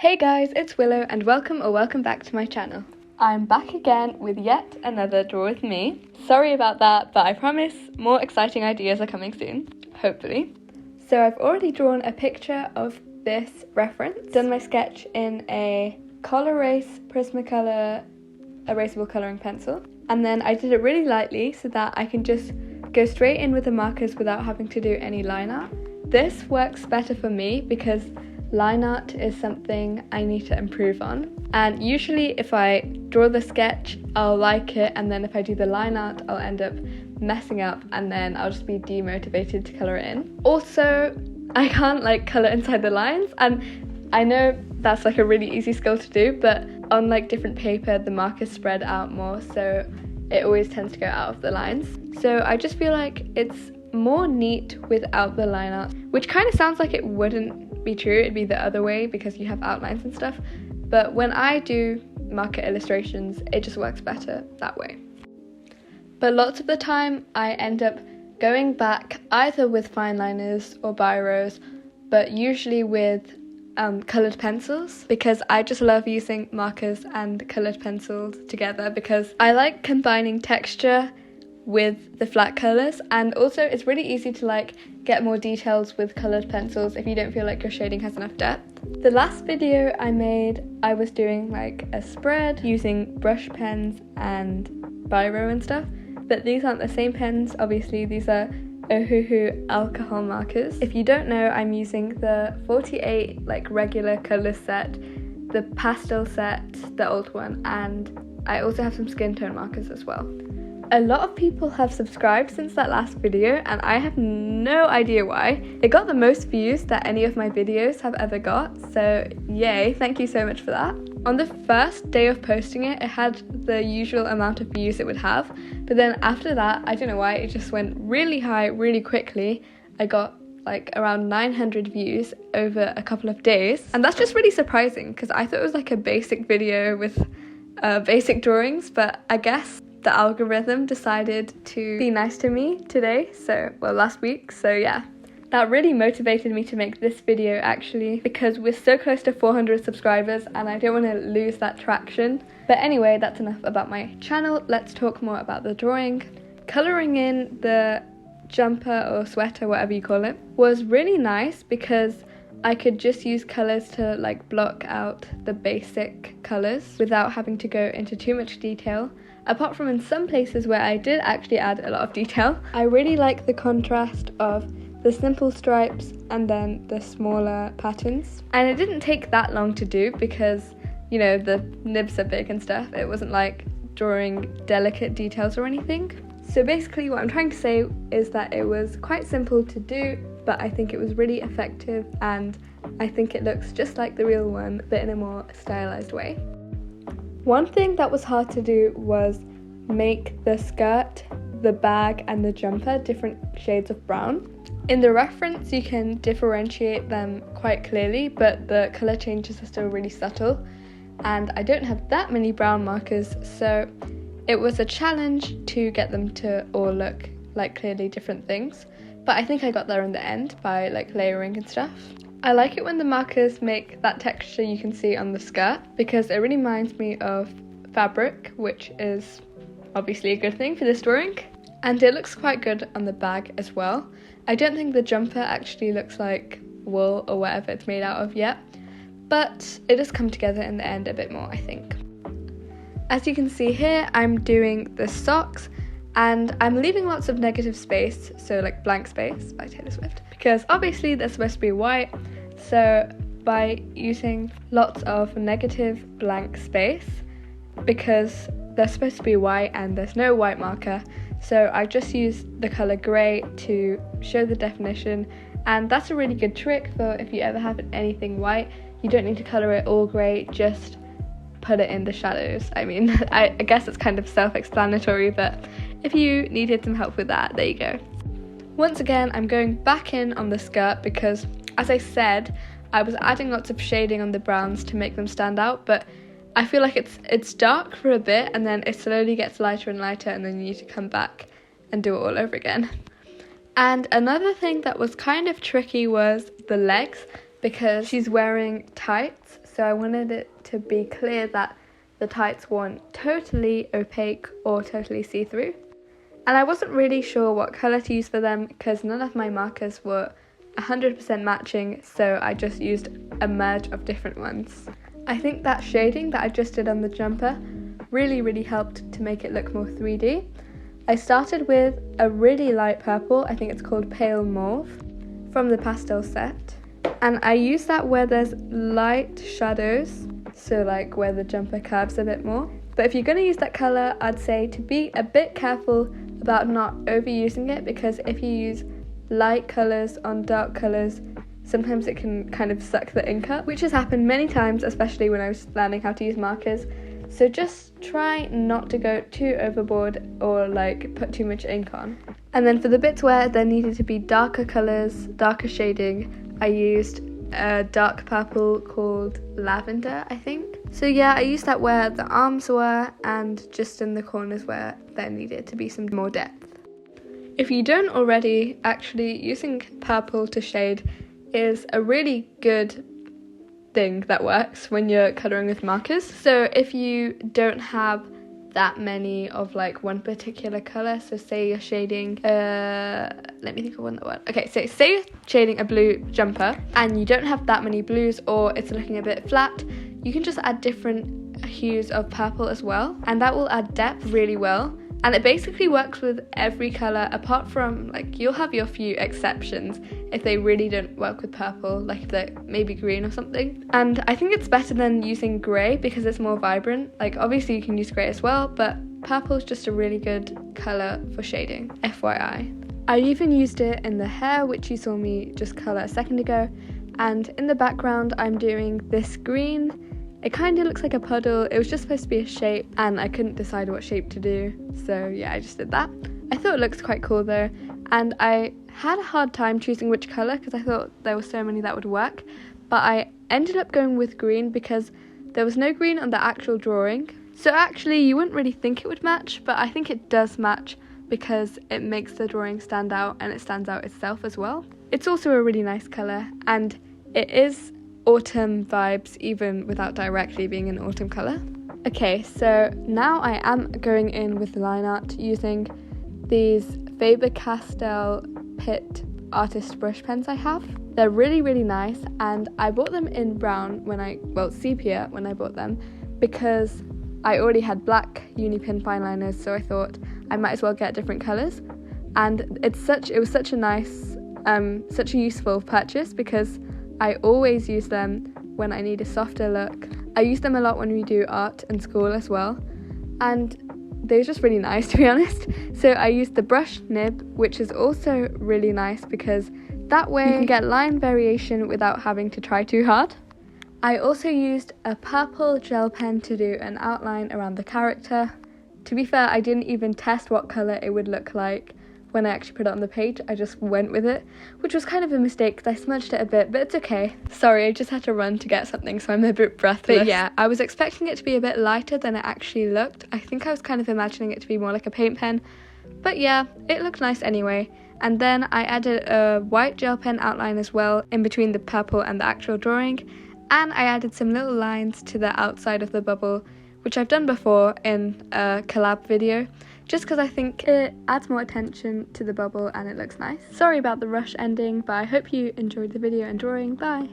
Hey guys, it's Willow and welcome back to my channel. I'm back again with yet another Draw With Me. Sorry about that, but I promise more exciting ideas are coming soon, hopefully. So I've already drawn a picture of this reference, done my sketch in a Col-Erase Prismacolor erasable colouring pencil, and then I did it really lightly so that I can just go straight in with the markers without having to do any line art. This works better for me because line art is something I need to improve on, and usually if I draw the sketch I'll like it, and then if I do the line art I'll end up messing up and then I'll just be demotivated to colour it in. Also, I can't colour inside the lines, and I know that's a really easy skill to do, but on different paper the markers spread out more, so it always tends to go out of the lines. So I just feel like it's more neat without the line art, which kind of sounds like it wouldn't be true, it'd be the other way because you have outlines and stuff, but when I do marker illustrations it just works better that way. But lots of the time I end up going back either with fine liners or biros, but usually with coloured pencils, because I just love using markers and coloured pencils together because I like combining texture with the flat colours, and also it's really easy to get more details with coloured pencils if you don't feel like your shading has enough depth. The last video I made, I was doing a spread using brush pens and biro and stuff, but these aren't the same pens, obviously. These are Ohuhu alcohol markers. If you don't know, I'm using the 48 regular colour set, the pastel set, the old one, and I also have some skin tone markers as well. A lot of people have subscribed since that last video, and I have no idea why. It got the most views that any of my videos have ever got, so yay, thank you so much for that. On the first day of posting it, it had the usual amount of views it would have, but then after that, I don't know why, it just went really high really quickly. I got around 900 views over a couple of days, and that's just really surprising because I thought it was a basic video with basic drawings, but I guess the algorithm decided to be nice to me today, last week, so yeah. That really motivated me to make this video actually, because we're so close to 400 subscribers and I don't want to lose that traction. But anyway, that's enough about my channel, let's talk more about the drawing. Colouring in the jumper or sweater, whatever you call it, was really nice because I could just use colours to block out the basic colours without having to go into too much detail. Apart from in some places where I did actually add a lot of detail. I really like the contrast of the simple stripes and then the smaller patterns. And it didn't take that long to do because, the nibs are big and stuff. It wasn't drawing delicate details or anything. So basically what I'm trying to say is that it was quite simple to do, but I think it was really effective, and I think it looks just like the real one, but in a more stylized way. One thing that was hard to do was make the skirt, the bag and the jumper different shades of brown. In the reference you can differentiate them quite clearly, but the colour changes are still really subtle, and I don't have that many brown markers, so it was a challenge to get them to all look like clearly different things, but I think I got there in the end by layering and stuff. I like it when the markers make that texture you can see on the skirt because it really reminds me of fabric, which is obviously a good thing for this drawing. And it looks quite good on the bag as well. I don't think the jumper actually looks like wool or whatever it's made out of yet, but it does come together in the end a bit more, I think. As you can see here, I'm doing the socks and I'm leaving lots of negative space, so Blank Space by Taylor Swift, because obviously they're supposed to be white, so by using lots of negative blank space, because they're supposed to be white and there's no white marker, so I just used the colour grey to show the definition, and that's a really good trick for if you ever have anything white. You don't need to colour it all grey, just put it in the shadows. I mean, I guess it's kind of self-explanatory, but if you needed some help with that, there you go. Once again, I'm going back in on the skirt because, as I said, I was adding lots of shading on the browns to make them stand out, but I feel like it's dark for a bit and then it slowly gets lighter and lighter, and then you need to come back and do it all over again. And another thing that was kind of tricky was the legs, because she's wearing tights, so I wanted it to be clear that the tights weren't totally opaque or totally see-through. And I wasn't really sure what colour to use for them because none of my markers were 100% matching, so I just used a merge of different ones. I think that shading that I just did on the jumper really helped to make it look more 3D. I started with a really light purple, I think it's called Pale Mauve, from the pastel set. And I use that where there's light shadows, so like where the jumper curves a bit more. But if you're going to use that colour, I'd say to be a bit careful about not overusing it, because if you use light colours on dark colours, sometimes it can kind of suck the ink up, which has happened many times, especially when I was learning how to use markers. So just try not to go too overboard or like put too much ink on. And then for the bits where there needed to be darker colours, darker shading, I used a dark purple called Lavender, I think. So yeah, I used that where the arms were and just in the corners where there needed to be some more depth. If you don't already, actually using purple to shade is a really good thing that works when you're colouring with markers. So if you don't have that many of like one particular colour, so say you're shading let me think of one that works. Okay, so say you're shading a blue jumper and you don't have that many blues, or it's looking a bit flat, you can just add different hues of purple as well, and that will add depth really well. And it basically works with every colour, apart from like you'll have your few exceptions if they really don't work with purple, like the maybe green or something. And I think it's better than using grey because it's more vibrant. Like obviously you can use grey as well, but purple is just a really good colour for shading, FYI. I even used it in the hair, which you saw me just colour a second ago. And in the background I'm doing this green. It kind of looks like a puddle. It was just supposed to be a shape and I couldn't decide what shape to do, so yeah, I just did that. I thought it looks quite cool though, and I had a hard time choosing which colour because I thought there were so many that would work, but I ended up going with green because there was no green on the actual drawing. So actually you wouldn't really think it would match, but I think it does match because it makes the drawing stand out and it stands out itself as well. It's also a really nice colour and it is autumn vibes even without directly being an autumn colour. Okay, so now I am going in with line art using these Faber-Castell Pitt artist brush pens I have. They're really nice, and I bought them in brown sepia when I bought them, because I already had black uni pin fine liners, so I thought I might as well get different colours. And it was such a nice, such a useful purchase because I always use them when I need a softer look. I use them a lot when we do art in school as well, and they're just really nice, to be honest. So I used the brush nib, which is also really nice because that way you can get line variation without having to try too hard. I also used a purple gel pen to do an outline around the character. To be fair, I didn't even test what colour it would look like when I actually put it on the page. I just went with it, which was kind of a mistake because I smudged it a bit, but it's okay. Sorry, I just had to run to get something, so I'm a bit breathless. But yeah, I was expecting it to be a bit lighter than it actually looked. I think I was kind of imagining it to be more like a paint pen, but yeah, it looked nice anyway. And then I added a white gel pen outline as well in between the purple and the actual drawing, and I added some little lines to the outside of the bubble, which I've done before in a collab video, just because I think it adds more attention to the bubble and it looks nice. Sorry about the rush ending, but I hope you enjoyed the video and drawing. Bye!